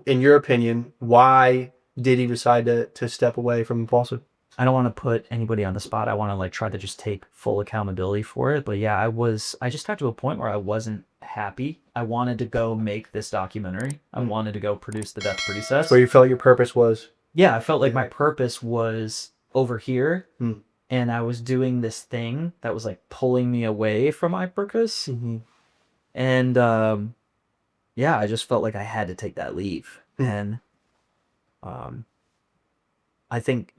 in your opinion, why did he decide to step away from Impulsive? I don't want to put anybody on the spot. I want to like try to just take full accountability for it. But yeah, I just got to a point where I wasn't happy. I wanted to go make this documentary. I wanted to go produce the Death Priestess. Where you felt your purpose was? Yeah, I felt like my purpose was over here. Hmm. And I was doing this thing that was like pulling me away from my purpose. Mm-hmm. And yeah, I just felt like I had to take that leave. And um, I think,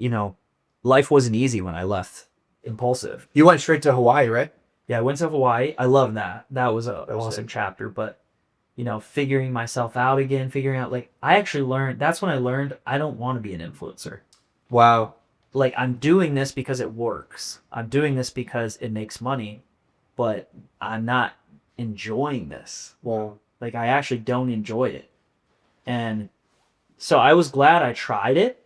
life wasn't easy when I left Impulsive. You went straight to Hawaii, right? Yeah, I went to Hawaii. I love that. That was an awesome chapter. But, figuring myself out again, figuring out, like, I actually learned, that's when I learned I don't want to be an influencer. Wow. Like, I'm doing this because it works. I'm doing this because it makes money, but I'm not enjoying this. Wow. Like, I actually don't enjoy it. And so I was glad I tried it.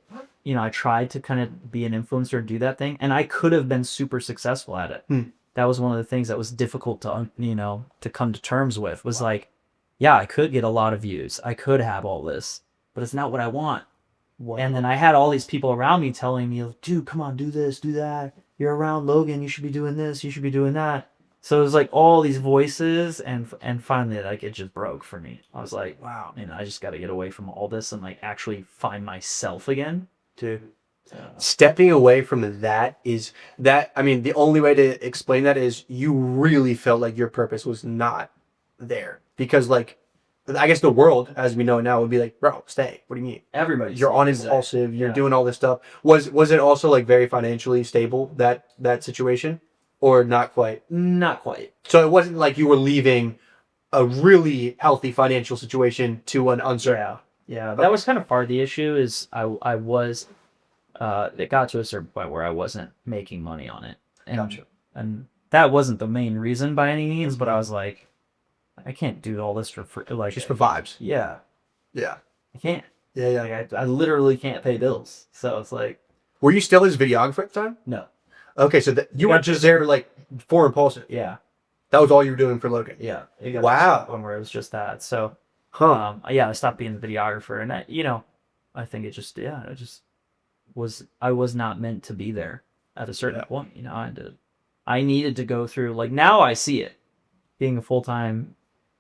I tried to kind of be an influencer and do that thing, and I could have been super successful at it. That was one of the things that was difficult to, to come to terms with, was like, yeah, I could get a lot of views. I could have all this, but it's not what I want. Wow. And then I had all these people around me telling me, dude, come on, do this, do that. You're around Logan. You should be doing this. You should be doing that. So it was like all these voices, and finally, like, it just broke for me. I was like, wow, I just got to get away from all this and like actually find myself again. Dude, stepping away from that is that, I mean, the only way to explain that is you really felt like your purpose was not there, because like, I guess the world as we know it now would be like, bro, stay. What do you mean? You're on Impulsive. You're doing all this stuff. Was it also like very financially stable, that situation, or not quite? Not quite. So it wasn't like you were leaving a really healthy financial situation to an uncertain. Yeah, that was kind of part of the issue. Is I was, it got to a certain point where I wasn't making money on it, and that wasn't the main reason by any means. But I was like, I can't do all this for free, like Just for vibes. Yeah, Yeah. I can't. Yeah. Like, I literally can't pay bills. So it's like, Were you still his videographer at the time? no. Okay, so you were just there like for Impulsive. Yeah. That was all you were doing for Logan. Yeah. It got Wow. to the point where it was just that. So. Huh. Yeah, I stopped being the videographer, and I think it just I was not meant to be there at a certain point. I needed to go through, like, now I see it, being a full-time,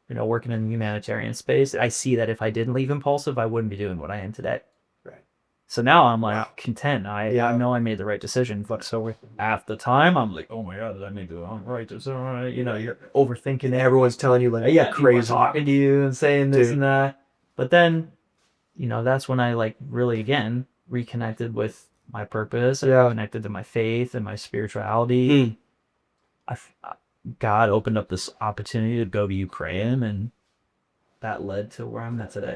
working in the humanitarian space. I see that if I didn't leave Impulsive, I wouldn't be doing what I am today. Right. So now I'm like content. I know I made the right decision, but so at the time I'm like, oh my god, I need to write this. You're overthinking it. Everyone's telling you like, crazy, talking to you and saying this and that. But then, that's when I like really again reconnected with my purpose. I connected to my faith and my spirituality. God opened up this opportunity to go to Ukraine, and that led to where I'm at today.